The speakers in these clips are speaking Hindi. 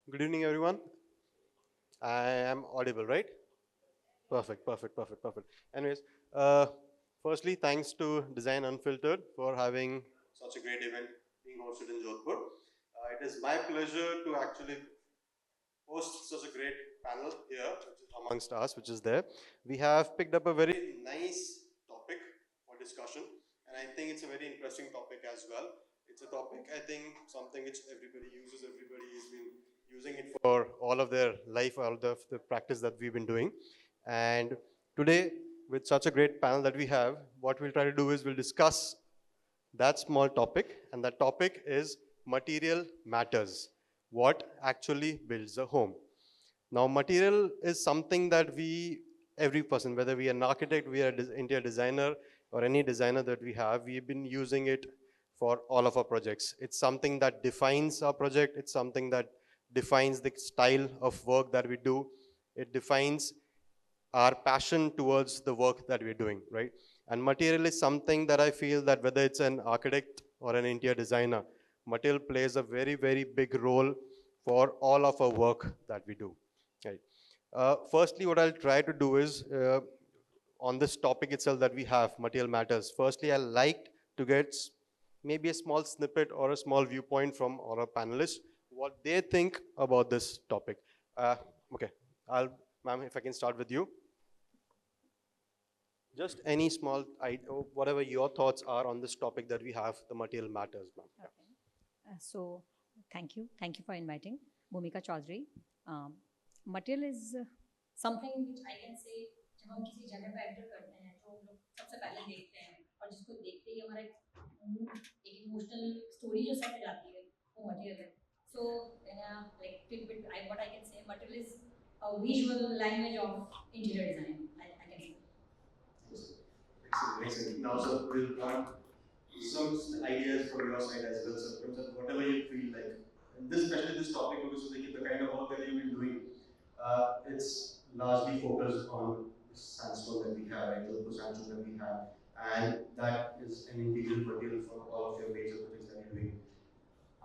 Good evening, everyone. I am audible, right? Perfect. Anyways, uh, firstly, thanks to Design Unfiltered for having such a great event being hosted in Jodhpur. It is my pleasure to actually host such a great panel here, which is amongst us, which is there. We have picked up a very nice topic for discussion, and I think it's a very interesting topic as well. It's a topic, I think, something which everybody uses, everybody has been using it for all of their life, all of the practice that we've been doing. And today, with such a great panel that we have, what we'll try to do is we'll discuss that small topic, and that topic is material matters. What actually builds a home? Now, material is something that every person, whether we are an architect, we are an interior designer, or any designer that we have, we've been using it for all of our projects. It's something that defines our project. It's something that defines the style of work that we do. It defines our passion towards the work that we're doing, right? And material is something that I feel that whether it's an architect or an interior designer, material plays a very, very big role for all of our work that we do, right? Firstly, what I'll try to do is on this topic itself that we have, material matters. Firstly, I like to get maybe a small snippet or a small viewpoint from our panelists, what they think about this topic. Uh, okay, ma'am, if I can start with you. Just any small, whatever your thoughts are on this topic that we have, the material matters, ma'am. Yeah. Okay. So, thank you. Thank you for inviting Bhumika Chaudhary. Material is something which I can say जब हम किसी जगह पे एंटर करते हैं जो हम लोग सबसे पहले देखते हैं और जिसको देखते ही हमारा एक इमोशनल स्टोरी जो सेट हो जाती है वो मटेरियल है. So, like tidbit, what I can say, material is a visual language of interior design. I can say. Excellent. Now, so we'll want some ideas from your side as well. So, in terms of whatever you feel like, and this, especially this topic, because the kind of work that you've been doing, it's largely focused on sandstone that we have, right? The sandstone that we have, and that is an integral material for all of your major projects that you're doing.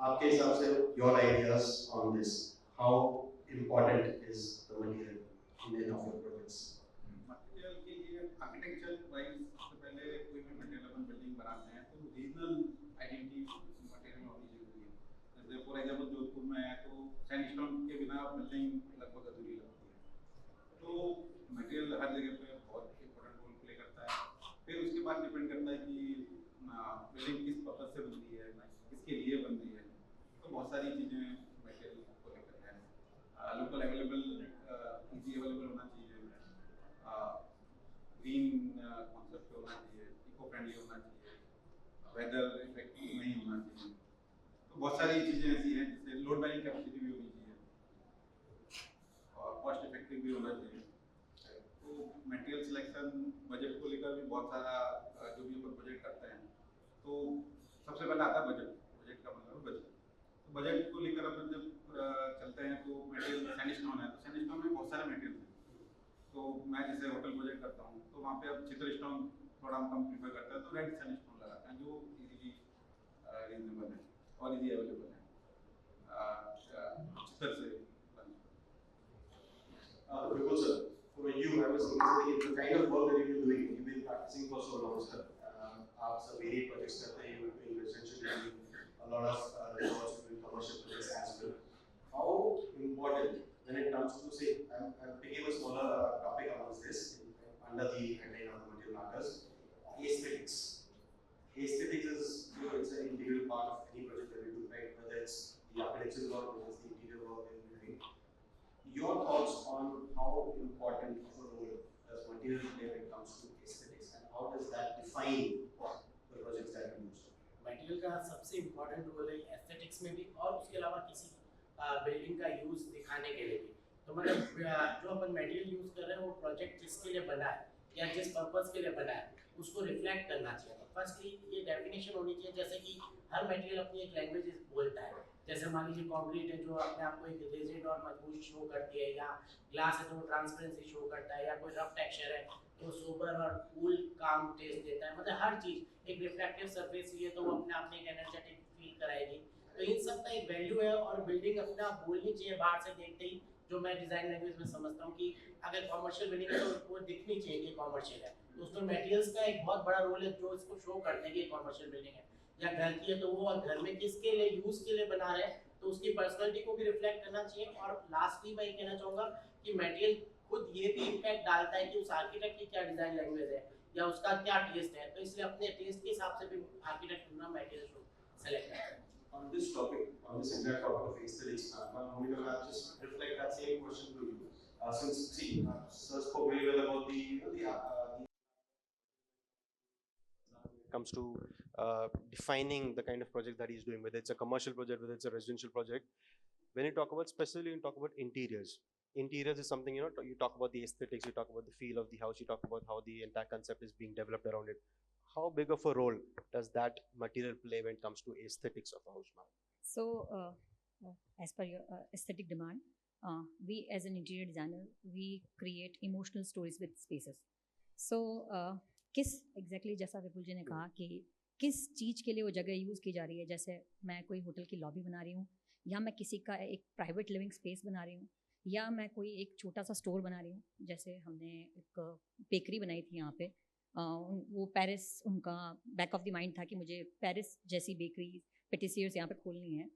आपके हिसाब से your ideas on this, how important is the material in any of your projects? Material के लिए आर्किटेक्चर वाइज सबसे पहले कोई भी मटेरियल अपन बिल्डिंग बनाते हैं तो रीजनल आइडेंटिटी मटेरियल होनी जरूरी है. जैसे फॉर एग्जांपल जोधपुर में है तो सैंडस्टोन के बिना बिल्डिंग लगभग अधूरी लगती है. तो मटेरियल हर जगह पे बहुत इंपॉर्टेंट रोल प्ले करता है. फिर उसके बाद डिपेंड करता है कि बिल्डिंग किस पर्पज से बन रही है, किसके लिए बन रही है. तो बहुत सारी चीज़ें मटेरियल को लेकर है. लोकल अवेलेबल इजी अवेलेबल होना चाहिए, ग्रीन कॉन्सेप्ट होना चाहिए, इको फ्रेंडली होना चाहिए, वेदर इफेक्टिव नहीं होना चाहिए. तो बहुत सारी चीज़ें ऐसी हैं जिससे लोड बैरिंग कैपेसिटी भी होनी चाहिए और कॉस्ट इफेक्टिव भी होना चाहिए. तो मटेरियल सिलेक्शन बजट को लेकर भी बहुत सारा जो भी अपन प्रोजेक्ट करते हैं तो सबसे पहले आता है बजट. बजट का मतलब बजट. तो बजट को लेकर अपन जब चलते हैं तो मटेरियल सैंडस्टोन है तो सैंडस्टोन में बहुत सारे मटेरियल हैं. तो मैं जैसे होटल प्रोजेक्ट करता हूँ तो वहाँ पे अब चित्र स्टोन थोड़ा हम कम प्रीफर करते हैं तो रेड सैंडस्टोन लगाते हैं जो इजीली रीजनेबल है और इजी अवेलेबल है चित्र से. Because for you, I was thinking the kind of work that you've been practicing for so long, sir. आप सब मेरी projects करते हैं, you've been essentially doing a lot of resorts, doing commercial projects as well. How important when it comes to say, I'm picking a smaller topic amongst this under the headline of the material matters, aesthetics. Aesthetics is, it's an integral part of any project that we do, right? Whether it's the architectural work, whether it's the interior work that we're doing. Your thoughts on how important of a role does material play when it comes to aesthetics, and how does that define the projects that you do? Material का सबसे इम्पोर्टेंट रोल है एस्थेटिक्स में भी और उसके अलावा किसी बिल्डिंग का यूज दिखाने के लिए भी. तो मतलब जो अपन मटेरियल यूज कर रहे हैं वो प्रोजेक्ट जिसके लिए बना है या जिस पर्पस के लिए बना है उसको रिफ्लेक्ट करना चाहिए. तो फर्स्टली ये डेफिनेशन होनी चाहिए जैसे कि हर मटेरियल अपनी एक लैंग्वेज बोलता है. जैसे मान लीजिए कंक्रीट है जो अपने आप को एक रिजिड और मजबूत शो करती है, या ग्लास है जो ट्रांसपेरेंसी शो करता है, या कोई रफ टेक्सचर है तो सोबर और कूल काम टेस्ट देता है. मतलब हर चीज एक रिफ्लेक्टिव सरफेस ही है तो वो अपने आप में एक एनर्जेटिक फील कराएगी. तो तो इन सब का एक वैल्यू है और बिल्डिंग अपना बोलनी चाहिए बाहर से देखते ही, जो मैं डिजाइन लैंग्वेज में समझता हूँ कि अगर कॉमर्शियल बिल्डिंग है तो वो दिखनी चाहिए कि कॉमर्शियल है। तो उसमें मटेरियल्स का एक बहुत बड़ा रोल है जो इसको शो करते हैं कि कॉमर्शियल बिल्डिंग है या घर की है, तो वो घर में किसके लिए यूज के लिए बना रहे हैं तो उसकी पर्सनैलिटी को भी रिफ्लेक्ट करना चाहिए। और लास्टली मैं ये कहना चाहूँगा कि मटेरियल खुद ये भी इम्पैक्ट डालता है कि उस आर्किटेक्ट की क्या डिजाइन लैंग्वेज है या उसका क्या टेस्ट है, तो इसलिए अपने टेस्ट के हिसाब से भी आर्किटेक्ट चुनना मटेरियल को सेलेक्ट करना है। On this topic, on this exact topic of aesthetics, Bhumika, I'll just reflect that same question to you. Since, see, Sir spoke very well about the comes to defining the kind of project that he's doing, whether it's a commercial project, whether it's a residential project. When you talk about specifically, you talk about interiors. Interiors is something, you know, you talk about the aesthetics, you talk about the feel of the house, you talk about how the entire concept is being developed around it. How big of a role does that material play when it comes to aesthetics of a house now? So, as per your aesthetic demand, we as an interior designer, we create emotional stories with spaces. So, किस exactly जैसा विपुल जी ने कहा कि किस चीज़ के लिए वो जगह यूज़ की जा रही है, जैसे मैं कोई होटल की लॉबी बना रही हूँ या मैं किसी का एक प्राइवेट लिविंग स्पेस बना रही हूँ या मैं कोई एक छोटा सा स्टोर बना रही हूँ, जैसे हमने एक बेकरी बनाई थी यहाँ पे, वो पेरिस उनका बैक ऑफ द माइंड था कि मुझे पेरिस जैसी बेकरी पेटिसियर्स यहाँ पे खोलनी है,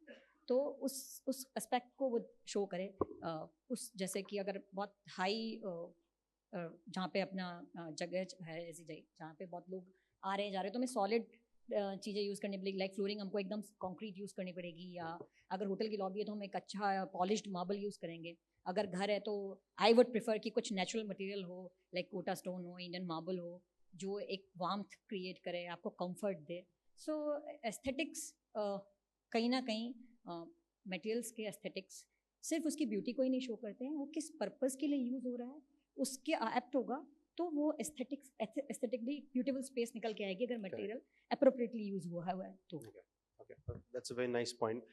तो उस एस्पेक्ट को वो शो करे। उस जैसे कि अगर बहुत हाई जहाँ पे अपना जगह है ऐसी जगह जहाँ पे बहुत लोग आ रहे हैं जा रहे हैं, तो मैं सॉलिड चीज़ें यूज़ करनी पड़ेगी, लाइक फ्लोरिंग हमको एकदम कंक्रीट यूज़ करनी पड़ेगी, या अगर होटल की लॉबी है तो हम एक अच्छा पॉलिश्ड मार्बल यूज़ करेंगे। अगर घर है तो आई वुड प्रेफर कि कुछ नेचुरल मटेरियल हो, लाइक कोटा स्टोन हो, इंडियन मार्बल हो, जो एक वार्मथ क्रिएट करे, आपको कंफर्ट दे। सो एस्थेटिक्स कहीं ना कहीं मटेरियल्स के एस्थेटिक्स सिर्फ उसकी ब्यूटी को ही नहीं शो करते हैं, वो किस पर्पस के लिए यूज़ हो रहा है उसके एप्ट होगा तो वो एस्थेटिकली ब्यूटीफुल स्पेस निकल के आएगी अगर मटेरियल एप्रोप्रिएटली यूज हुआ है तो। Okay, that's a very nice point.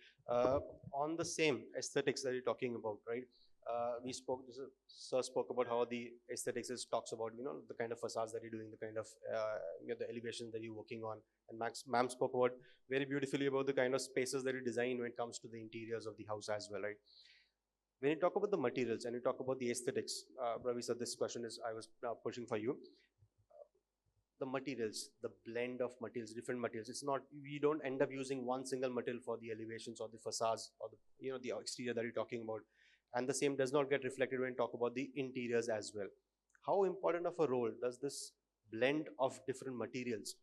On the same aesthetics that you're talking about, right? Sir spoke about how the aesthetics talks about, you know, the kind of facades that you're doing, the kind of the elevations that you're working on, and ma'am spoke about very beautifully about the kind of spaces that you design when it comes to the interiors of the house as well, right? When you talk about the materials and you talk about the aesthetics, Ravi sir, this question is I was pushing for you. The materials, the blend of materials, different materials. It's not, we don't end up using one single material for the elevations or the facades or the, you know, the exterior that you're talking about. And the same does not get reflected when you talk about the interiors as well. How important of a role does this blend of different materials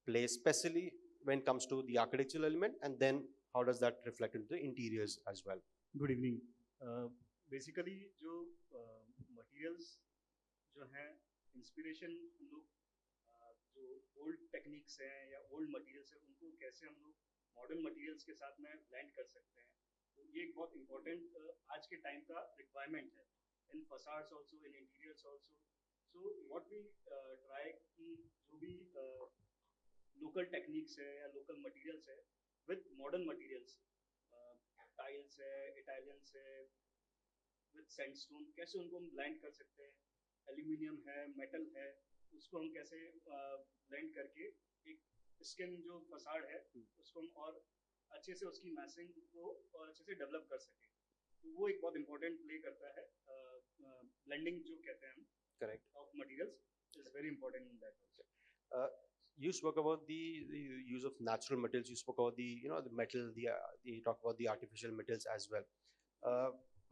play, especially when it comes to the architectural element, and then how does that reflect into the interiors as well? Good evening. Basically जो मटेरियल्स जो हैं इंस्पिरेशन हम लोग जो ओल्ड टेक्निक्स हैं या ओल्ड मटेरियल्स हैं उनको कैसे हम लोग मॉडर्न मटेरियल्स के साथ में ब्लेंड कर सकते हैं, तो ये एक बहुत इम्पोर्टेंट आज के टाइम का रिक्वायरमेंट है in facades also, in interiors also. So what we try कि जो भी लोकल टेक्निक्स है या लोकल मटेरियल्स है विद मॉडर्न मटेरियल्स, टाइल्स है, इटालियंस है, विद सैंडस्टोन, कैसे उनको हम ब्लेंड कर सकते हैं, एल्यूमिनियम है, मेटल है, उसको हम कैसे ब्लेंड करके एक स्किन जो फसाड है उसको हम और अच्छे से उसकी मैसिंग को और अच्छे से डेवलप कर सकें, तो वो एक बहुत इंपॉर्टेंट प्ले करता है। ब्लेंडिंग जो कहते हैं हम, correct, of materials is very important in that also. You spoke about the use of natural materials. You spoke about the, you know, the metal. You talk about the artificial materials as well.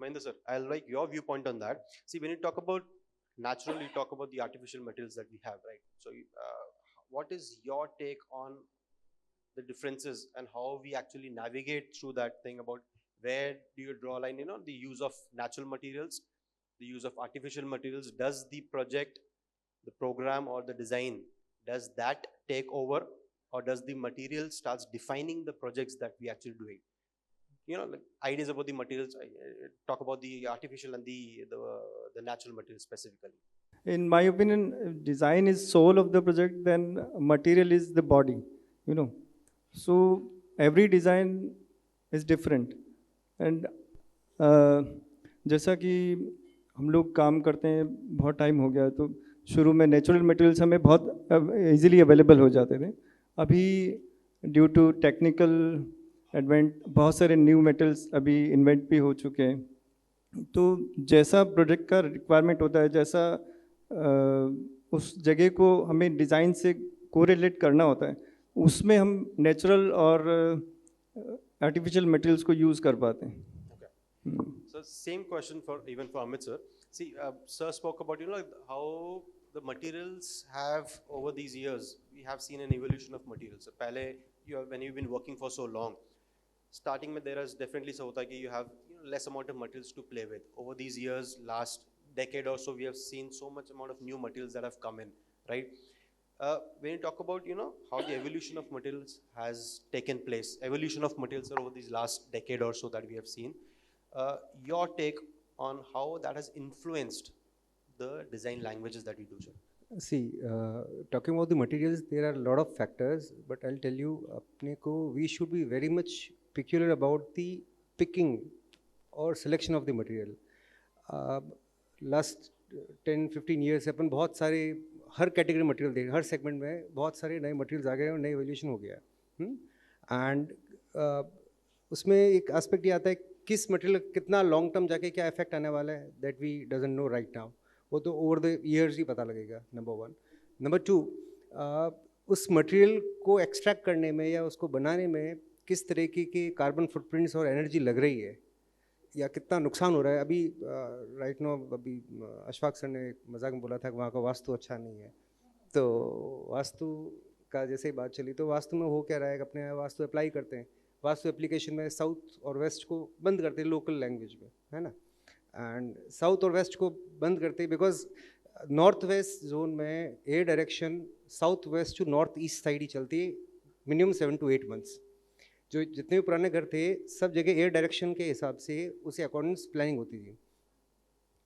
Mahendra sir, I like your viewpoint on that. See, when you talk about natural, you talk about the artificial materials that we have, right? So, what is your take on the differences and how we actually navigate through that thing about where do you draw a line? You know, the use of natural materials, the use of artificial materials. Does the project, the program, or the design, does that take over, or does the material starts defining the projects that we actually doing? You know, like ideas about the materials. Talk about the artificial and the natural materials specifically. In my opinion, design is soul of the project, then material is the body, you know. So every design is different. And जैसा कि हम लोग काम करते हैं बहुत टाइम हो गया, तो शुरू में नेचुरल मटेरियल्स हमें बहुत इजीली अवेलेबल हो जाते थे। अभी ड्यू टू टेक्निकल एडवेंट, बहुत सारे न्यू मेटल्स अभी इन्वेंट भी हो चुके हैं। तो जैसा प्रोजेक्ट का रिक्वायरमेंट होता है, जैसा उस जगह को हमें डिज़ाइन से कोरिलेट करना होता है, उसमें हम नेचुरल और आर्टिफिशियल मटेरियल्स को यूज़ कर पाते हैं। Okay. So same question for even for Amit sir. See, sir spoke about how the materials have over these years we have seen an evolution of materials. So पहले when you've been working for so long, starting में there is definitely so होता है कि you have less amount of materials to play with. Over these years, last decade or so, we have seen so much amount of new materials that have come in, right? When you talk about how the evolution of materials has taken place, evolution of materials over these last decade or so that we have seen. Your take on how that has influenced the design languages that we do, sir? See, talking about the materials, there are a lot of factors, but I'll tell you, apne ko, we should be very much peculiar about the picking or selection of the material. Last 10-15 years से अपन बहुत सारे हर कैटेगरी मटेरियल देख, हर सेगमेंट में बहुत सारे नए मटेरियल्स आ गए और नई एवोल्यूशन हो गया। एंड उसमें एक एस्पेक्ट ये आता है किस मटेरियल कितना लॉन्ग टर्म जाके क्या इफेक्ट आने वाला है, that we doesn't know right now. वो तो ओवर द ईयर्स ही पता लगेगा, नंबर वन। नंबर टू, उस मटेरियल को एक्सट्रैक्ट करने में या उसको बनाने में किस तरीके की कार्बन फुटप्रिंट्स और एनर्जी लग रही है या कितना नुकसान हो रहा है। अभी राइट नो अभी अशफाक सर ने मजाक में बोला था कि वहाँ का वास्तु अच्छा नहीं है, तो वास्तु का जैसे ही बात चली तो वास्तु में हो क्या रहा है कि अपने यहाँ वास्तु अप्लाई करते हैं, वास्तु एप्लीकेशन में साउथ और वेस्ट को बंद करते हैं लोकल लैंग्वेज में, है ना। एंड साउथ और वेस्ट को बंद करते हैं बिकॉज नॉर्थ वेस्ट जोन में air direction south west to north east side ही चलती है मिनिमम 7 to 8 months। जो जितने भी पुराने घर थे सब जगह एयर डायरेक्शन के हिसाब से उसी अकॉर्डिंग प्लानिंग होती थी।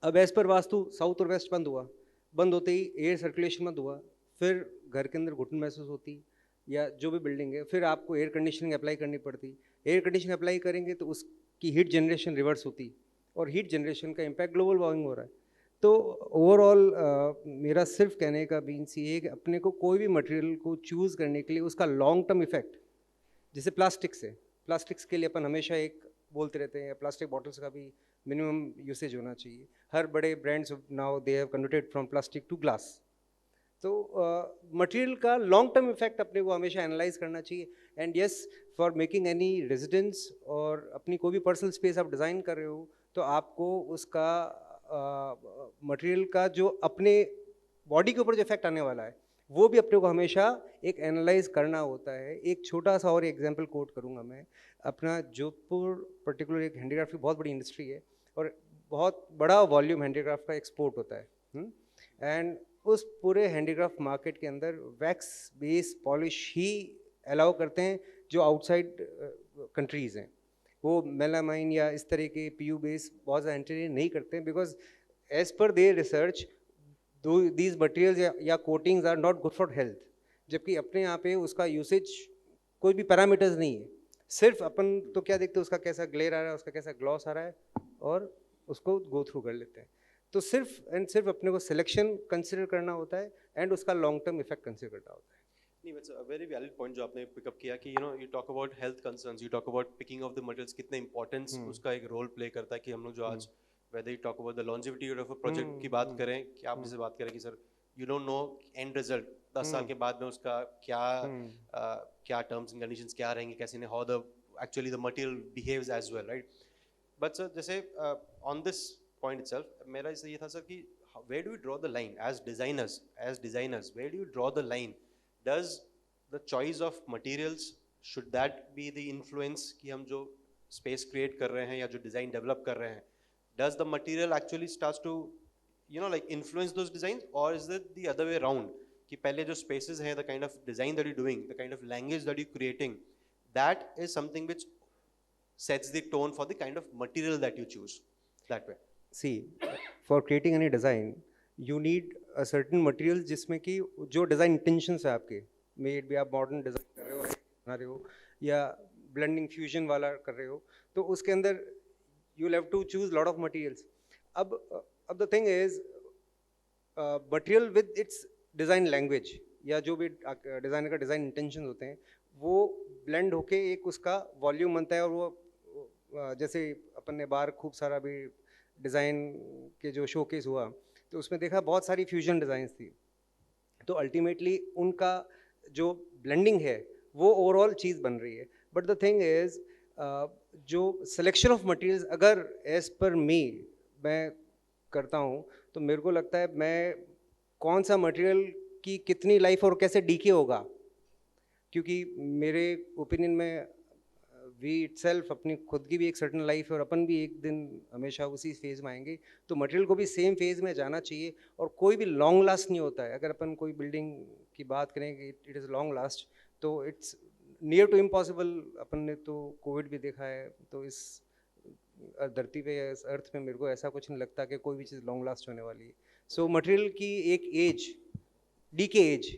अब एज पर वास्तु साउथ और वेस्ट बंद हुआ, बंद होते ही एयर सर्कुलेशन बंद हुआ, फिर घर के अंदर घुटन महसूस होती या जो भी बिल्डिंग है, फिर आपको एयर कंडीशनिंग अप्लाई करनी पड़ती। एयर कंडीशनिंग अप्लाई करेंगे तो उसकी हीट जनरेशन रिवर्स होती और हीट जनरेशन का इम्पैक्ट ग्लोबल वार्मिंग हो रहा है। तो ओवरऑल मेरा सिर्फ कहने का मीन्स ये है कि अपने को कोई भी मटेरियल को चूज़ करने के लिए उसका लॉन्ग टर्म इफेक्ट, जैसे प्लास्टिक्स है, प्लास्टिक्स के लिए अपन हमेशा एक बोलते रहते हैं प्लास्टिक बॉटल्स का भी मिनिमम यूसेज होना चाहिए। हर बड़े brands now they have converted from plastic to glass. तो मटेरियल का लॉन्ग टर्म इफेक्ट अपने को हमेशा एनालाइज करना चाहिए। And yes, for making any residence और अपनी कोई भी पर्सनल स्पेस आप डिज़ाइन कर रहे हो तो आपको उसका मटेरियल का जो अपने बॉडी के ऊपर जो इफेक्ट आने वाला है वो भी अपने को हमेशा एक एनालाइज करना होता है। एक छोटा सा और एग्जांपल कोट करूँगा मैं, अपना जोधपुर पर्टिकुलर एक हैंडीक्राफ्ट की बहुत बड़ी इंडस्ट्री है और बहुत बड़ा वॉल्यूम हैंडीक्राफ्ट का एक्सपोर्ट होता है। एंड उस पूरे हैंडीक्राफ्ट मार्केट के अंदर वैक्स बेस पॉलिश ही अलाउ करते हैं जो आउटसाइड कंट्रीज़ हैं। वो मेलामाइन या इस तरह के PU बेस बहुत ज़्यादा एंट्री नहीं करते हैं because as per their research these materials या coatings are not good for health. जबकि अपने यहाँ पे उसका यूसेज कोई भी पैरामीटर्स नहीं है, सिर्फ अपन तो क्या देखते हैं उसका कैसा ग्लेयर आ रहा है, उसका कैसा ग्लॉस आ रहा है और उसको गो थ्रू कर लेते हैं। तो सिर्फ एंड सिर्फ अपने को सिलेक्शन कंसिडर करना होता है एंड उसका लॉन्ग टर्म इफेक्ट कंसिडर करना होता है। नहीं, it's a very valid point जो आपने पिकअप किया कि you talk about health concerns, you talk about picking of the materials, कितना इंपॉर्टेंस उसका एक रोल प्ले करता है कि हम लोग जो आज whether you talk about the longevity of a project की बात करें कि आप जैसे बात करें कि sir you don't know end result 10 साल के बाद में उसका क्या क्या terms and conditions क्या रहेंगे, कैसे नहीं, how the actually the material behaves as well, right? But sir जैसे on this point itself मेरा ये था सर कि where do you draw the line as designers where do you draw the line? Does the choice of materials should that be the influence कि हम जो space create कर रहे हैं या जो design develop कर रहे हैं, does the material actually starts to like influence those designs, or is it the other way around कि पहले जो spaces हैं, the kind of design that you're doing, the kind of language that you're creating, that is something which sets the tone for the kind of material that you choose that way? See, for creating any design you need a certain material जिसमें कि जो design intentions है आपके, may it be आप modern design कर रहे हो, बना रहे हो या blending fusion वाला कर रहे हो, तो उसके अंदर you'll have to choose lot of materials. अब the thing is material with its design language या जो भी डिज़ाइनर का डिज़ाइन इंटेंशन होते हैं वो ब्लेंड होके एक उसका वॉल्यूम बनता है, और वो जैसे अपन ने बाहर खूब सारा भी डिज़ाइन के जो शोकेस हुआ तो उसमें देखा बहुत सारी फ्यूजन डिज़ाइंस थी, तो अल्टीमेटली उनका जो ब्लेंडिंग है वो ओवरऑल चीज़ बन रही है। बट द थिंग इज़ जो सिलेक्शन ऑफ मटेरियल्स अगर एज पर मी मैं करता हूँ तो मेरे को लगता है मैं कौन सा मटेरियल की कितनी लाइफ और कैसे डीके होगा, क्योंकि मेरे ओपिनियन में वी इटसेल्फ अपनी खुद की भी एक सर्टन लाइफ है और अपन भी एक दिन हमेशा उसी फेज़ में आएंगे, तो मटेरियल को भी सेम फेज़ में जाना चाहिए। और कोई भी लॉन्ग लास्ट नहीं होता है। अगर अपन कोई बिल्डिंग की बात करें कि इट इज़ लॉन्ग लास्ट, तो इट्स नियर टू इम्पॉसिबल। अपन ने तो कोविड भी देखा है, तो इस धरती पे या इस अर्थ में मेरे को ऐसा कुछ नहीं लगता कि कोई भी चीज़ लॉन्ग लास्ट होने वाली है। सो मटेरियल की एक एज, डीके एज,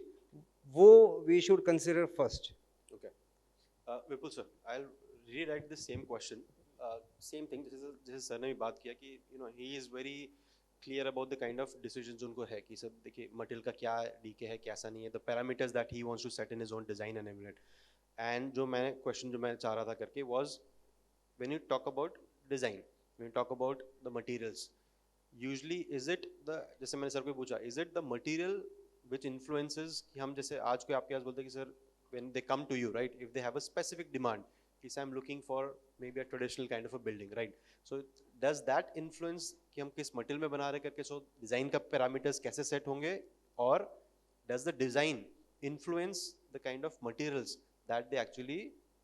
वो we should consider first. Okay. Vipul sir, I'll rewrite the same question. Same thing. जैसे सर ने भी बात किया कि he is very clear about the kind of decisions उनको है कि सर देखिए मटेरियल का क्या डीके है कैसा नहीं है, the parameters that he wants to set in his own design and everything. And जो मैं क्वेश्चन जो मैं चाह रहा था करके was when you talk about design, when you talk about the materials, usually is it the, जैसे मैंने सर को पूछा, is it the material which influences कि हम जैसे आज कोई आपके पास बोलते हैं कि sir when they come to you, right, if they have a specific demand, कि I'm looking for maybe a traditional kind of a building, right, so does that influence कि हम किस मटेरियल में बना रहे करके, so डिज़ाइन का पैरामीटर्स कैसे सेट होंगे, और does the design influence the kind of materials that they actually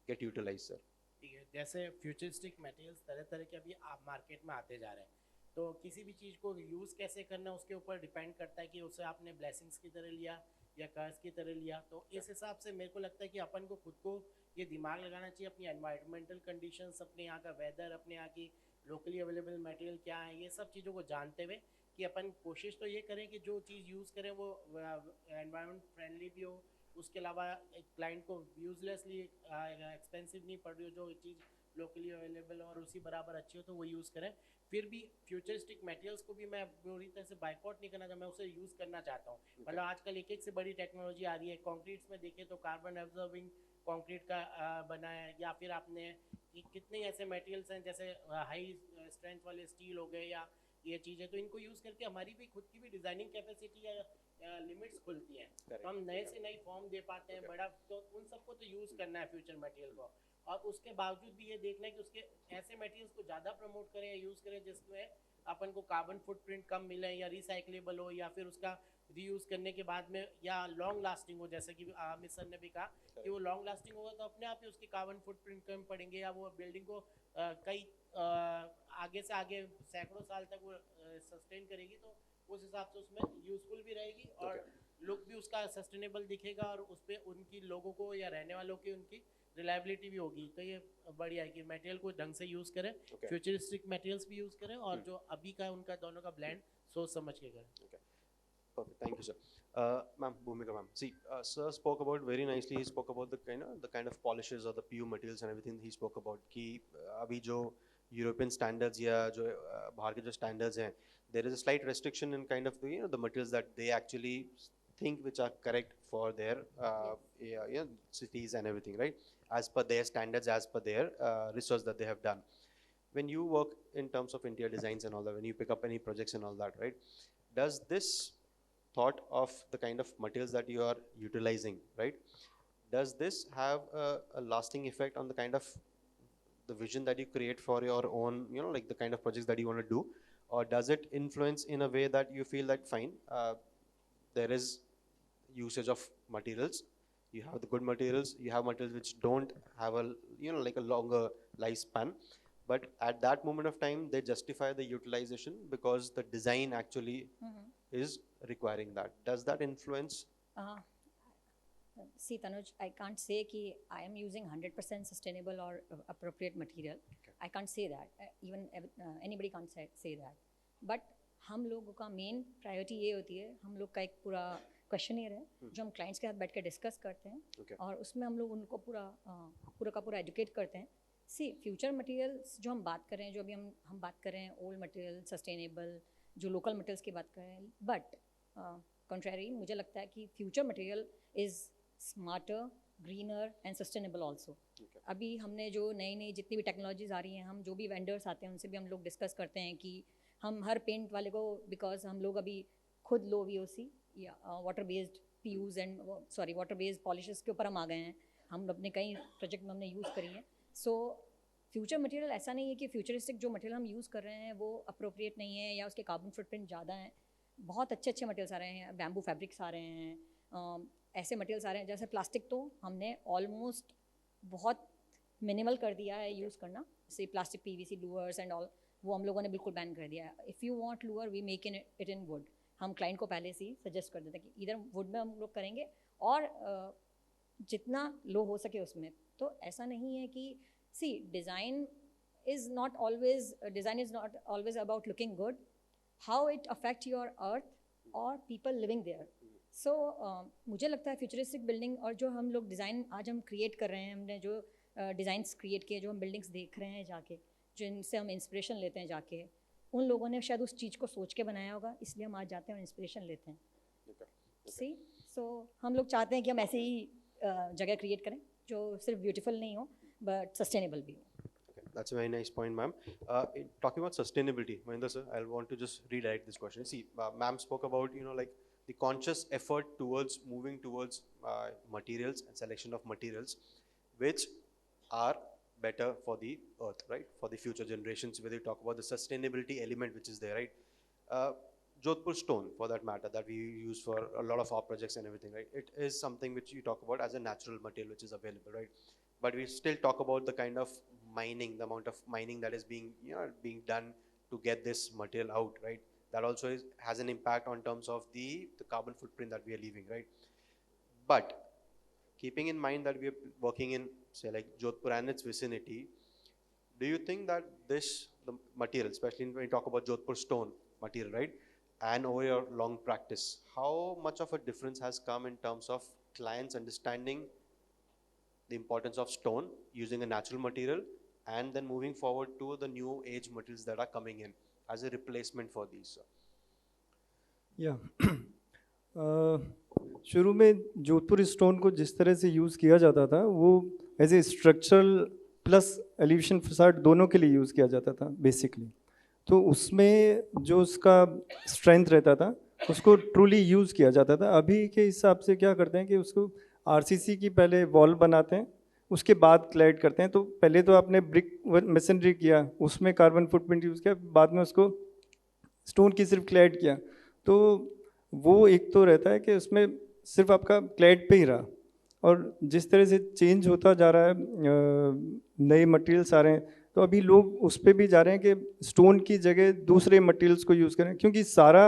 get utilized, sir? ठीक है, जैसे फ्यूचरिस्टिक मटेरियल्स तरह तरह के अभी आप मार्केट में आते जा रहे हैं, तो किसी भी चीज़ को यूज़ कैसे करना है उसके ऊपर डिपेंड करता है कि उसे आपने ब्लेसिंग्स की तरह लिया या कर्ज की तरह लिया। तो इस हिसाब से मेरे को लगता है कि अपन को खुद को ये दिमाग लगाना चाहिए, अपनी एनवायरमेंटल कंडीशंस, अपने यहाँ का वेदर, अपने यहाँ की लोकली अवेलेबल मटेरियल क्या है, ये सब चीज़ों को जानते हुए कि अपन कोशिश तो ये करें कि जो चीज़ यूज़ करें वो एनवायरनमेंट फ्रेंडली भी हो, उसके अलावा एक क्लाइंट को यूजलेसली एक्सपेंसिव नहीं पड़ रही हो, जो चीज़ लोकली अवेलेबल और उसी बराबर अच्छी हो तो वो यूज़ करें। फिर भी फ्यूचरिस्टिक मटेरियल्स को भी मैं पूरी तरह से बाइकआउट नहीं करना चाहता, मैं उसे यूज़ करना चाहता हूँ। मतलब आजकल एक एक से बड़ी टेक्नोलॉजी आ रही है। कॉन्क्रीट्स में देखें तो कार्बन एब्जॉर्बिंग कॉन्क्रीट का बना है, या फिर आपने कितने ऐसे मटेरियल्स हैं जैसे हाई स्ट्रेंथ वाले स्टील हो गए या ये चीज़ें, तो इनको यूज़ करके हमारी भी खुद की भी डिज़ाइनिंग कैपेसिटी या लिमिट्स खुलती हैं, तो हम नए से नई फॉर्म दे पाते हैं बड़ा। तो उन सबको तो यूज़ करना है फ्यूचर मटेरियल को, और उसके बावजूद भी ये देखना है कि उसके ऐसे मटेरियल्स को ज़्यादा प्रमोट करें या यूज़ करें जिसमें अपन को कार्बन फुटप्रिंट कम मिले या रिसाइक्लेबल हो, या फिर उसका रीयूज़ करने के बाद में या लॉन्ग लास्टिंग हो। जैसे कि अमित सर ने भी कहा कि वो लॉन्ग लास्टिंग होगा तो अपने आप ही उसकी कार्बन फुटप्रिंट कम पड़ेंगे, या वो बिल्डिंग को कई आगे से आगे सैकड़ों साल तक वो सस्टेन करेगी, तो उस हिसाब से उसमें यूज़फुल भी रहेगी और लुक भी उसका सस्टेनेबल दिखेगा, और उस पर उनकी लोगों को या रहने वालों की उनकी रिलायबिलिटी भी होगी। तो ये बढ़िया है कि मटेरियल को ढंग से यूज़ करें, फ्यूचरिस्टिक मटेरियल्स भी यूज़ करें, और जो अभी का उनका दोनों का ब्लेंड सोच समझ के करें। Perfect. Thank you, sir. Ma'am, Bhumika ma'am. See, sir spoke about very nicely. He spoke about the kind of polishes or the PU materials and everything. He spoke about कि अभी जो European standards या जो बाहर के जो standards हैं, there is a slight restriction in kind of the materials that they actually think which are correct for their cities and everything, right? As per their standards, as per their research that they have done. When you work in terms of interior designs and all that, when you pick up any projects and all that, right? Does this thought of the kind of materials that you are utilizing, right? Does this have a lasting effect on the kind of the vision that you create for your own, like the kind of projects that you want to do? Or does it influence in a way that you feel that fine, there is usage of materials, you have the good materials, you have materials which don't have a, like a longer lifespan, but at that moment of time, they justify the utilization because the design actually is requiring that. Does that influence? See, Tanuj, I can't say कि I am using 100% sustainable or appropriate material. I can't say that. Even anybody can't say that. But हम लोगों का मेन प्रायोरिटी ये होती है, हम लोग का एक पूरा क्वेश्चनियर है जो हम क्लाइंट्स के साथ बैठ के डिस्कस करते हैं, और उसमें हम लोग उनको पूरा एजुकेट करते हैं। सी फ्यूचर मटेरियल्स जो हम बात कर रहे हैं, जो अभी हम बात कर रहे हैं ओल्ड मटेरियल, सस्टेनेबल, जो लोकल मटेरियल्स की बात कर रहे हैं, बट कंट्रेरी मुझे लगता है कि future material is smarter greener and sustainable also. Okay. अभी हमने जो नई जितनी भी टेक्नोलॉजीज आ रही हैं, हम जो भी वेंडर्स आते हैं उनसे भी हम लोग डिस्कस करते हैं कि हम हर पेंट वाले को, बिकॉज हम लोग अभी खुद लो VOC या water based PUs and water based polishes के ऊपर हम आ गए हैं. हम अपने कई प्रोजेक्ट में हमने यूज़ करी है. सो फ्यूचर मटेरियल ऐसा नहीं है कि फ्यूचरिस्टिक जो मटेरियल हम यूज़ कर रहे हैं वो अप्रोप्रिएट नहीं है या उसके कार्बन फुटप्रिंट ज़्यादा हैं. बहुत अच्छे मटेरियल्स आ रहे हैं, बैम्बू फैब्रिक्स आ रहे हैं, ऐसे मटेरियल्स आ रहे हैं. जैसे प्लास्टिक तो हमने ऑलमोस्ट बहुत मिनिमल कर दिया है यूज़ करना. जैसे plastic PVC louvres and all, वो हम लोगों ने बिल्कुल बैन कर दिया है. If you want louvre we make it in wood. हम क्लाइंट को पहले से ही सजेस्ट कर देते हैं कि इधर वुड में हम लोग करेंगे और जितना लो हो सके उसमें. तो ऐसा नहीं है कि see design is not always about looking good, how it affect your earth और पीपल लिविंग देयर. सो मुझे लगता है फ्यूचरिस्टिक बिल्डिंग और जो हम लोग डिज़ाइन आज हम क्रिएट कर रहे हैं, हमने जो डिज़ाइंस क्रिएट किए, जो हम बिल्डिंग्स देख रहे हैं जाके, जिनसे हम इंस्पिरेशन लेते हैं जाके, उन लोगों ने शायद उस चीज़ को सोच के बनाया होगा, इसलिए हम आज जाते हैं और इंस्पिरेशन लेते हैं. सी सो हम लोग चाहते हैं कि हम ऐसे ही जगह क्रिएट करें जो सिर्फ ब्यूटीफुल नहीं हो बट सस्टेनेबल भी हो. Okay, that's a very nice point, ma'am. Talking about sustainability, Mahendra sir, I want to just redirect this question. See, ma'am spoke about, like the conscious effort towards moving towards materials and selection of materials which are better for the earth, right? For the future generations, whether you talk about the sustainability element which is there, right? Jodhpur stone, for that matter, that we use for a lot of our projects and everything, right? It is something which you talk about as a natural material which is available, right? But we still talk about the kind of mining, the amount of mining that is being done to get this material out, right? That also has an impact on terms of the carbon footprint that we are leaving, right? But keeping in mind that we are working in, say, like Jodhpur and its vicinity, do you think that the material, especially when you talk about Jodhpur stone material, right, and over your long practice, how much of a difference has come in terms of clients understanding the importance of stone, using a natural material, and then moving forward to the new age materials that are coming in as a replacement for these? या शुरू में जोधपुर स्टोन को जिस तरह से यूज़ किया जाता था वो as a structural plus elevation facade दोनों के लिए यूज़ किया जाता था बेसिकली. तो उसमें जो उसका स्ट्रेंथ रहता था उसको ट्रूली यूज़ किया जाता था. अभी के हिसाब से क्या करते हैं कि उसको RCC की पहले वॉल बनाते हैं, उसके बाद क्लैड करते हैं. तो पहले तो आपने ब्रिक मशीनरी किया, उसमें कार्बन फुटप्रिंट यूज़ किया, बाद में उसको स्टोन की सिर्फ क्लैड किया. तो वो एक तो रहता है कि उसमें सिर्फ आपका क्लैड पे ही रहा. और जिस तरह से चेंज होता जा रहा है, नए मटेरियल्स आ रहे हैं, तो अभी लोग उस पर भी जा रहे हैं कि स्टोन की जगह दूसरे मटेरियल्स को यूज़ करें. क्योंकि सारा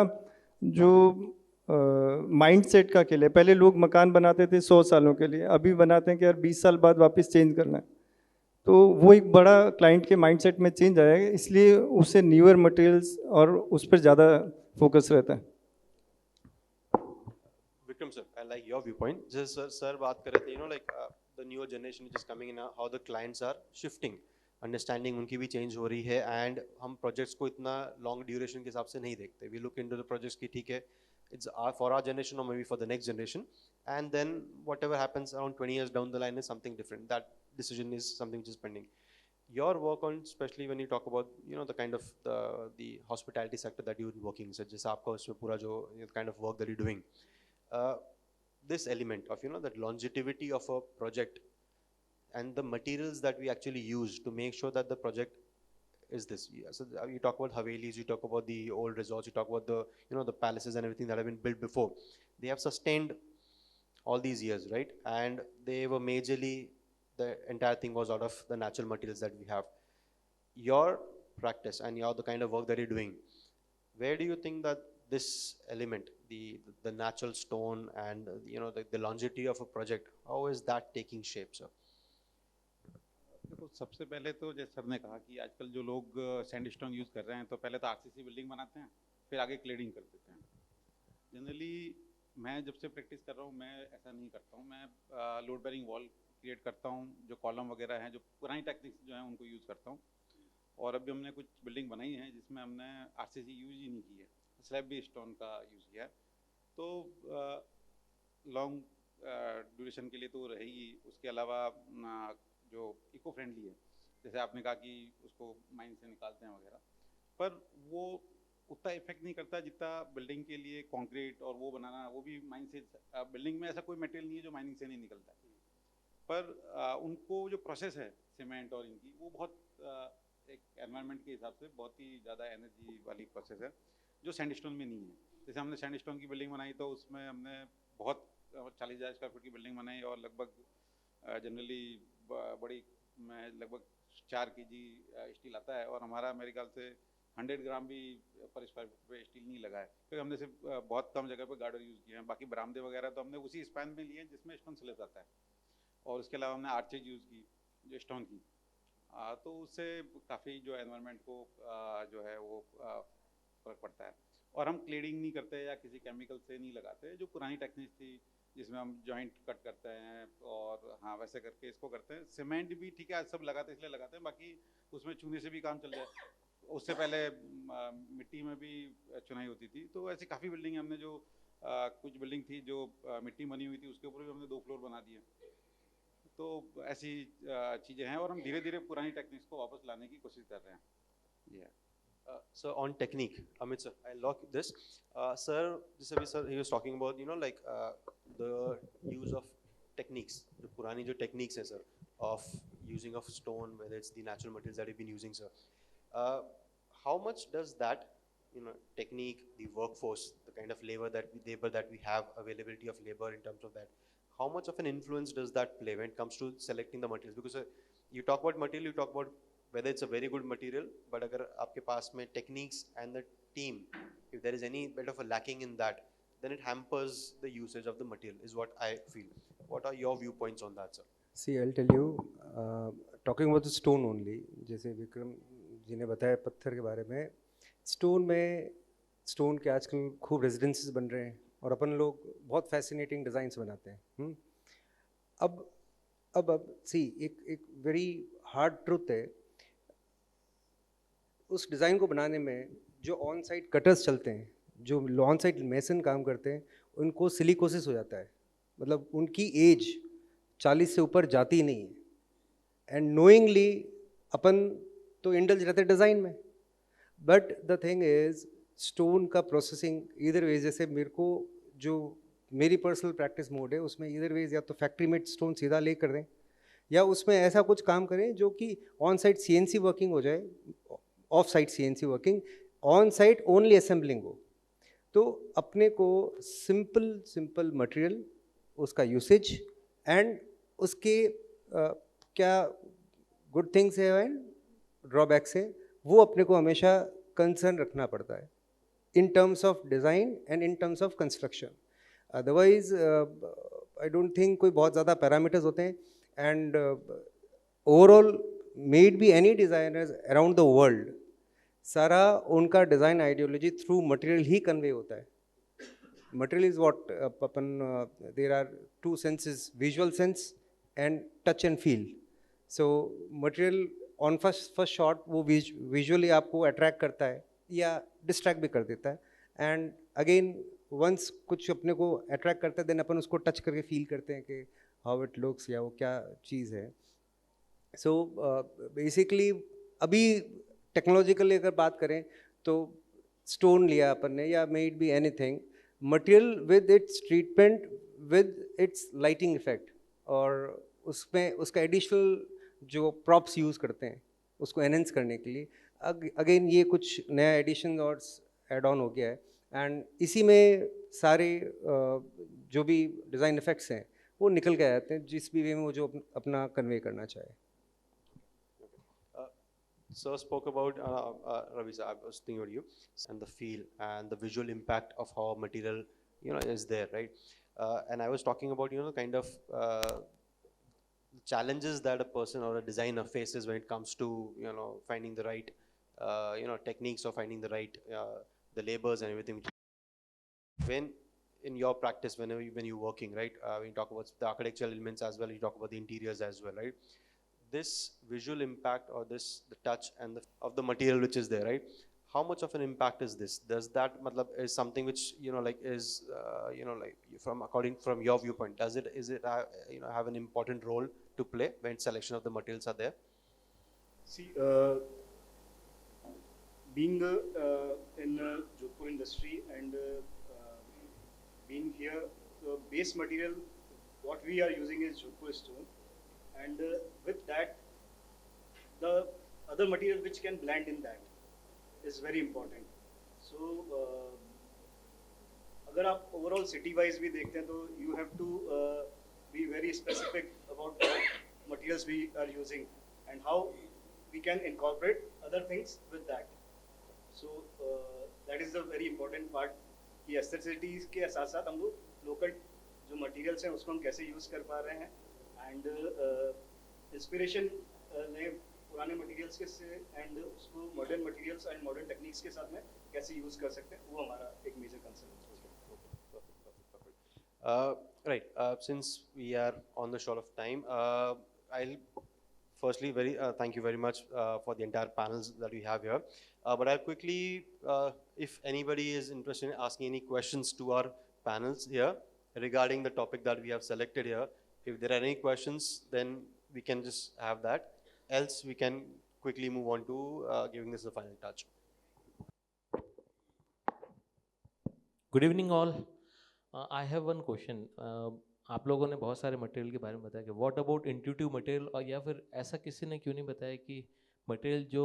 जो माइंड सेट का खेल है, पहले लोग मकान बनाते थे 100 सालों के लिए, अभी बनाते हैं कि यार 20 साल बाद वापस चेंज करना है. तो वो एक बड़ा क्लाइंट के माइंड सेट में चेंज आया है, इसलिए उससे न्यूअर मटेरियल्स और उस पर ज़्यादा फोकस रहता है. Vikram sir, I like your viewpoint. Just sir बात कर रहे थे, like the newer generation which is coming in, how the clients are shifting, understanding उनकी भी change हो रही है, and हम projects को इतना long duration के हिसाब से नहीं देखते. We look into the projects की ठीक है, it's for our generation or maybe for the next generation, and then whatever happens around 20 years down the line is something different. That decision is something which is pending. Your work on, especially when you talk about the kind of the hospitality sector that you're working, so जैसे आपका उसमें पूरा जो kind of work that you're doing, this element of that longevity of a project and the materials that we actually use to make sure that the project is this. So you talk about Havelis, you talk about the old resorts, you talk about the the palaces and everything that have been built before. They have sustained all these years, right? And they were majorly, the entire thing was out of the natural materials that we have. Your practice and the kind of work that you're doing, where do you think that this element, the natural stone and the longevity of a project, how is that taking shape, sir? देखो, सबसे पहले तो जैसे सर ने कहा कि आजकल जो लोग सैंडस्टोन यूज़ कर रहे हैं, तो पहले तो RCC बिल्डिंग बनाते हैं, फिर आगे क्लेडिंग कर देते हैं. जनरली मैं जब से प्रैक्टिस कर रहा हूँ, मैं ऐसा नहीं करता हूँ. मैं लोड बेरिंग वॉल क्रिएट करता हूँ, जो कॉलम वगैरह हैं, जो पुरानी टेक्निक्स जो हैं उनको यूज़ करता हूँ. और अभी हमने कुछ बिल्डिंग बनाई है जिसमें हमने RCC यूज़ ही नहीं की है, स्लैब भी स्टोन का यूज़ किया है. तो लॉन्ग ड्यूरेशन के लिए तो रहेगी, उसके अलावा जो इको फ्रेंडली है, जैसे आपने कहा कि उसको माइन से निकालते हैं वगैरह, पर वो उतना इफेक्ट नहीं करता जितना बिल्डिंग के लिए कंक्रीट और वो बनाना, वो भी माइन से, बिल्डिंग में ऐसा कोई मटेरियल नहीं है जो माइनिंग से नहीं निकलता है, पर उनको जो प्रोसेस है सीमेंट और इनकी, वो बहुत एक एनवायरनमेंट के हिसाब से बहुत ही ज़्यादा एनर्जी वाली प्रोसेस है, जो सैंडस्टोन में नहीं है। जैसे हमने सैंडस्टोन की बिल्डिंग बनाई तो उसमें हमने बहुत 40,000 स्क्वायर फुट की बिल्डिंग बनाई और लगभग जनरली बड़ी में लगभग 4 kg स्टील आता है, और हमारा मेरे ख्याल से 100 ग्राम भी पर स्क्वायर फुट पे स्टील नहीं लगा है, क्योंकि हमने सिर्फ बहुत कम जगह पे गार्डर यूज़ किए हैं। बाकी बरामदे वगैरह तो हमने उसी स्पैन में लिए हैं जिसमें स्टोन स्लैब आता है, और उसके अलावा हमने आर्चेज यूज़ की जो स्टोन की, तो उससे काफ़ी जो एनवायरनमेंट को जो है वो फ़र्क पड़ता है। और हम क्लेडिंग नहीं करते या किसी केमिकल से नहीं लगाते, जो पुरानी टेक्निक थी जिसमें हम जॉइंट कट करते हैं और हाँ वैसे करके इसको करते हैं। सीमेंट भी ठीक है, आज सब लगाते इसलिए लगाते हैं, बाकी उसमें चूने से भी काम चल जाए। उससे पहले मिट्टी में भी चुनाई होती थी, तो ऐसी काफ़ी बिल्डिंग हमने जो कुछ बिल्डिंग थी जो मिट्टी बनी हुई थी उसके ऊपर भी हमने 2 फ्लोर बना दिए। तो ऐसी चीज़ें हैं, और हम धीरे धीरे पुरानी टेक्निक्स को वापस लाने की कोशिश कर रहे हैं। So on technique, Amit sir, I'll lock this. Sir, he was talking about, like the use of techniques, the purani jo techniques hai sir, of using of stone, whether it's the natural materials that you've been using, sir. How much does that, technique, the workforce, the kind of labor that we have, availability of labor in terms of that, how much of an influence does that play when it comes to selecting the materials? Because you talk about material, you talk about whether it's a very good material, but agar aapke paas mein techniques and the team, if there is any bit of a lacking in that, then it hampers the usage of the material, is what I feel. What are your viewpoints on that, sir? See, I'll tell you, talking about the stone only, जैसे विक्रम जी ने बताया पत्थर के बारे में, स्टोन के आजकल खूब रेजिडेंसेस बन रहे हैं और अपन लोग बहुत फैसिनेटिंग डिज़ाइंस बनाते हैं। अब सी एक वेरी हार्ड ट्रुथ है, उस डिज़ाइन को बनाने में जो ऑन साइट कटर्स चलते हैं, जो ऑन साइट मेसन काम करते हैं, उनको सिलिकोसिस हो जाता है, मतलब उनकी एज 40 से ऊपर जाती नहीं है, एंड नोइंगली अपन तो इंडल्ज रहते डिज़ाइन में। But the thing is stone का प्रोसेसिंग इधर वेज, जैसे मेरे को जो मेरी पर्सनल प्रैक्टिस मोड है उसमें इधर वेज या तो फैक्ट्री मेड स्टोन सीधा ले कर दें, या उसमें ऐसा कुछ काम करें जो कि ऑन साइट CNC वर्किंग हो जाए, of site CNC working, on site only assembling हो। तो अपने को सिंपल मटेरियल, उसका यूसेज एंड उसके क्या गुड थिंग्स है एंड ड्रॉबैक्स है, वो अपने को हमेशा कंसर्न रखना पड़ता है in terms of design and in terms of construction. Otherwise I don't think कोई बहुत ज़्यादा पैरामीटर्स होते हैं, and overall made be any designers around the world, सारा उनका डिज़ाइन आइडियोलॉजी थ्रू मटेरियल ही कन्वे होता है। मटेरियल इज़ व्हाट अपन there are 2 senses, visual sense and touch and feel. So material on first shot वो विजुअली आपको अट्रैक्ट करता है या डिस्ट्रैक्ट भी कर देता है, एंड अगेन वंस कुछ अपने को अट्रैक्ट करता है देन अपन उसको टच करके फील करते हैं कि हाउ इट लुक्स या वो क्या चीज़ है। सो बेसिकली अभी टेक्नोलॉजिकली अगर बात करें तो स्टोन लिया अपन ने या may it be anything, material with its treatment, with its lighting effect, और उसमें उसका एडिशनल जो प्रॉप्स यूज़ करते हैं उसको एनहेंस करने के लिए, अगेन ये कुछ नया एडिशन और एड ऑन हो गया है, एंड इसी में सारे जो भी डिज़ाइन इफेक्ट्स हैं वो निकल के आते हैं जिस भी वे में वो जो अपना कन्वे करना चाहे। Sir spoke about, Ravi sir, I was thinking about you, and the feel and the visual impact of how material, is there, right? And I was talking about, kind of challenges that a person or a designer faces when it comes to, finding the right, techniques or finding the right, the labors and everything. When in your practice, when you're working, right, when you talk about the architectural elements as well, you talk about the interiors as well, right? This visual impact or the touch and of the material which is there, right? how much of an impact is this? Does that matlab, is something which like is like from your viewpoint, is it have an important role to play when selection of the materials are there? See, being in Jodhpur industry and being here, the base material what we are using is Jodhpur stone, and with that, the other material which can blend in that is very important. So अगर आप overall city wise भी देखते हैं तो you have to be very specific about what materials we are using and how we can incorporate other things with that. So that is the very important part कि aestheticity के साथ साथ हम लोग local जो materials हैं उसको हम कैसे use कर पा रहे हैं and inspiration नए पुराने materials के से and उसको modern materials and modern techniques के साथ में कैसे use कर सकते हैं वो हमारा एक major concern है. Right. Since we are on the short of time, I'll firstly thank you very much for the entire panels that we have here. But I'll quickly, if anybody is interested in asking any questions to our panels here regarding the topic that we have selected here, if there are any questions, then we can just have that. Else, we can quickly move on to giving this the final touch. Good evening all. I have one question. आप लोगों ने बहुत सारे मटेरियल के बारे में बताया कि व्हाट अबाउट इंट्यूटिव मटेरियल, और या फिर ऐसा किसी ने क्यों नहीं बताया कि मटेरियल जो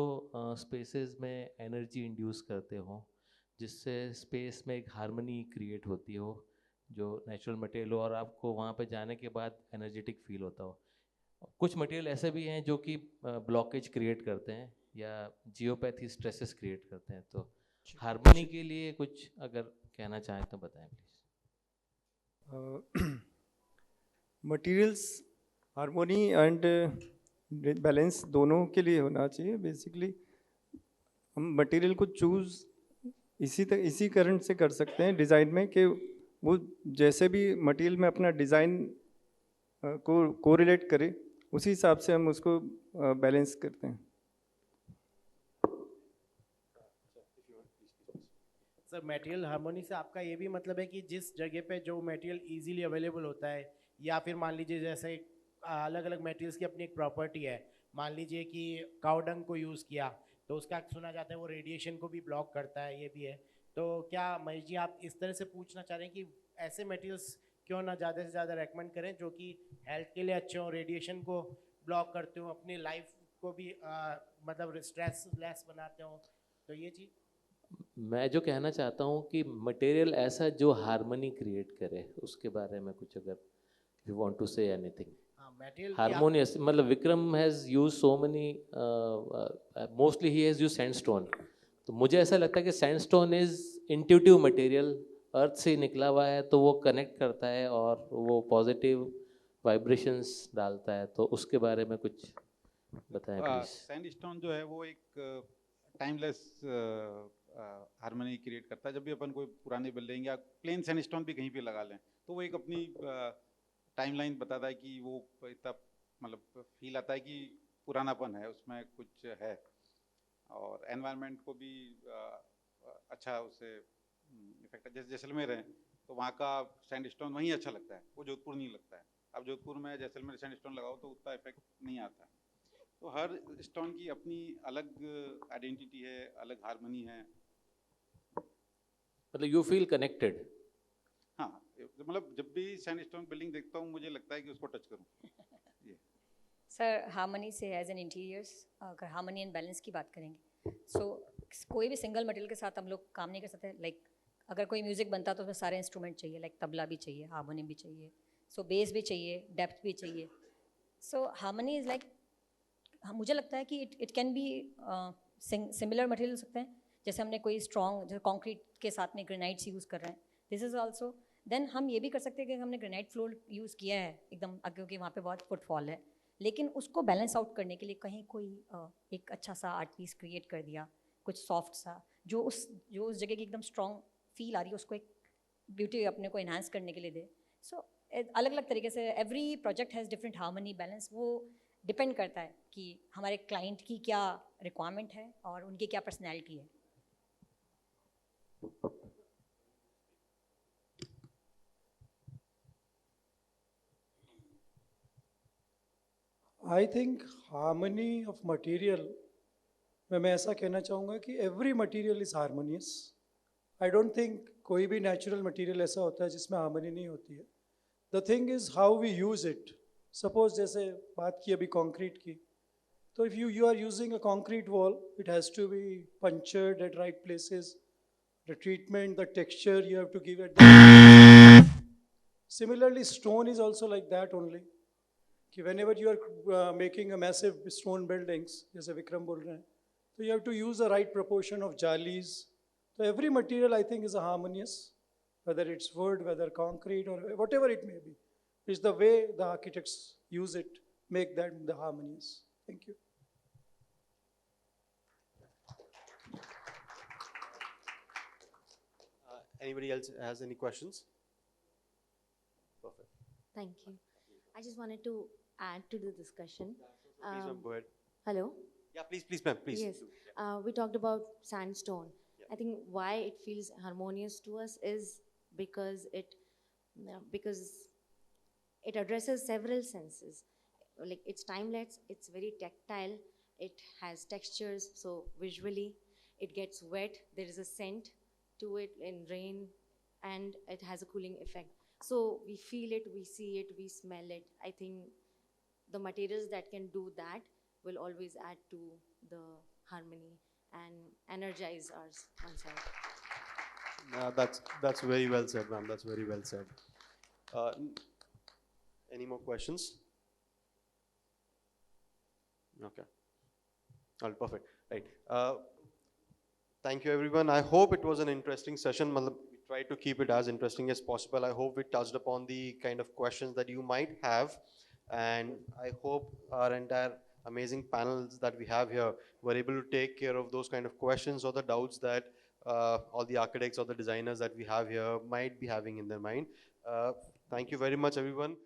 स्पेसेस में एनर्जी इंड्यूस करते हो, जिससे स्पेस में एक हार्मनी क्रिएट होती हो, जो नेचुरल मटेरियल हो और आपको वहाँ पे जाने के बाद एनर्जेटिक फील होता हो. कुछ मटेरियल ऐसे भी हैं जो कि ब्लॉकेज क्रिएट करते हैं या जियोपैथी स्ट्रेसेस क्रिएट करते हैं. तो हार्मनी के लिए कुछ अगर कहना चाहें तो बताएं please. Materials harmony and balance दोनों के लिए होना चाहिए. बेसिकली हम मटेरियल को चूज़ इसी कारण से कर सकते हैं डिज़ाइन में कि वो जैसे भी मटेरियल में अपना डिज़ाइन को कोरिलेट करे, उसी हिसाब से हम उसको बैलेंस करते हैं. सर, मटेरियल हार्मोनी से आपका ये भी मतलब है कि जिस जगह पे जो मटेरियल इजीली अवेलेबल होता है, या फिर मान लीजिए जैसे अलग अलग मटेरियल्स की अपनी एक प्रॉपर्टी है, मान लीजिए कि काउडंग को यूज़ किया तो उसका सुना जाता है वो रेडिएशन को भी ब्लॉक करता है, ये भी है. तो क्या महेश जी आप इस तरह से पूछना चाह रहे हैं कि ऐसे मटेरियल्स क्यों ना ज़्यादा से ज़्यादा रेकमेंड करें जो कि हेल्थ के लिए अच्छे हों, रेडिएशन को ब्लॉक करते हो, अपनी लाइफ को भी मतलब स्ट्रेस लेस बनाते हो, तो ये चीज़. मैं जो कहना चाहता हूँ कि मटेरियल ऐसा जो हार्मनी क्रिएट करे, उसके बारे में कुछ अगर you want to say anything. Harmonious मतलब Vikram has use so many, mostly he has use sandstone. तो मुझे ऐसा लगता है कि sandstone is intuitive material, earth से निकला हुआ है तो वो कनेक्ट करता है और वो पॉजिटिव वाइब्रेशंस डालता है. तो उसके बारे में कुछ बताएं प्लीज. सैंडस्टोन जो है वो एक टाइमलेस हार्मनी क्रिएट करता है. जब भी अपन कोई पुरानी बिल्डिंग या प्लेन सैंडस्टोन भी कहीं पे लगा लें तो वो एक अपनी टाइमलाइन बताता है कि वो इतना मतलब फील आता है कि पुरानापन है, उसमें कुछ है, और एनवायरनमेंट को भी अच्छा उससे इफेक्ट है. जैसे जैसलमेर है तो वहाँ का सैंडस्टोन वहीं अच्छा लगता है, वो जोधपुर नहीं लगता है. अब जोधपुर में जैसलमेर सैंडस्टोन लगाओ तो उतना इफेक्ट नहीं आता. तो हर स्टोन की अपनी अलग आइडेंटिटी है, अलग हार्मनी है. मतलब यू फील कनेक्टेड. हाँ, मतलब जब भी सैंडस्टोन बिल्डिंग देखता हूँ मुझे लगता है कि उसको टच करूँ. सर, हार्मनी से एज एन इंटीरियर्स अगर हार्मनी एंड बैलेंस की बात करेंगे, सो कोई भी सिंगल मटेरियल के साथ हम लोग काम नहीं कर सकते. लाइक अगर कोई म्यूज़िक बनता तो उसमें सारे इंस्ट्रूमेंट चाहिए, लाइक तबला भी चाहिए, हार्मोनियम भी चाहिए, सो बेस भी चाहिए, डेप्थ भी चाहिए. सो हार्मनी इज़ लाइक, मुझे लगता है कि it can be similar material हो सकते हैं. जैसे हमने कोई स्ट्रॉन्ग जैसे कॉन्क्रीट के साथ में ग्रेनाइट्स यूज़ कर रहे हैं, दिस इज़ ऑल्सो. देन हम ये भी कर सकते हैं कि हमने ग्रेनाइट फ्लोर यूज़ किया है एकदम, क्योंकि वहाँ पे बहुत फुटफॉल है, लेकिन उसको बैलेंस आउट करने के लिए कहीं कोई एक अच्छा सा आर्ट पीस क्रिएट कर दिया, कुछ सॉफ्ट सा जो उस जगह की एकदम स्ट्रॉन्ग फील आ रही है उसको एक ब्यूटी अपने को इन्हांस करने के लिए दे. सो अलग अलग तरीके से every project has different harmony balance. वो डिपेंड करता है कि हमारे क्लाइंट की क्या रिक्वायरमेंट है और उनकी क्या पर्सनैलिटी है. I think harmony of material में मैं ऐसा कहना चाहूँगा कि every material is harmonious. I don't think कोई भी natural material ऐसा होता है जिसमें harmony नहीं होती है. The thing is how we use it. Suppose जैसे बात की अभी concrete की, तो if you are using a concrete wall, it has to be punctured at right places. The treatment, the texture you have to give it. Similarly, stone is also like that only. कि whenever you are making a massive stone buildings, जैसे विक्रम बोल रहे हैं, so you have to use the right proportion of jalis. So every material I think is a harmonious, whether it's wood, whether concrete, or whatever it may be. It's the way the architects use it, make that the harmonious. Thank you. Anybody else has any questions? Perfect. Thank you. I just wanted to add to the discussion. Please, ma'am, go ahead. Hello? Yeah, please, ma'am, please. Yes. do. We talked about sandstone. Yeah. I think why it feels harmonious to us is because it addresses several senses. Like it's timeless, it's very tactile, it has textures, so visually it gets wet, there is a scent to it in rain, and it has a cooling effect. So we feel it, we see it, we smell it. I think the materials that can do that will always add to the harmony and energize us oneself. That's very well said, ma'am. That's very well said. Any more questions? Okay. All perfect. Right. Thank you, everyone. I hope it was an interesting session. We tried to keep it as interesting as possible. I hope we touched upon the kind of questions that you might have, and I hope our entire amazing panels that we have here were able to take care of those kind of questions or the doubts that all the architects or the designers that we have here might be having in their mind. Thank you very much, everyone.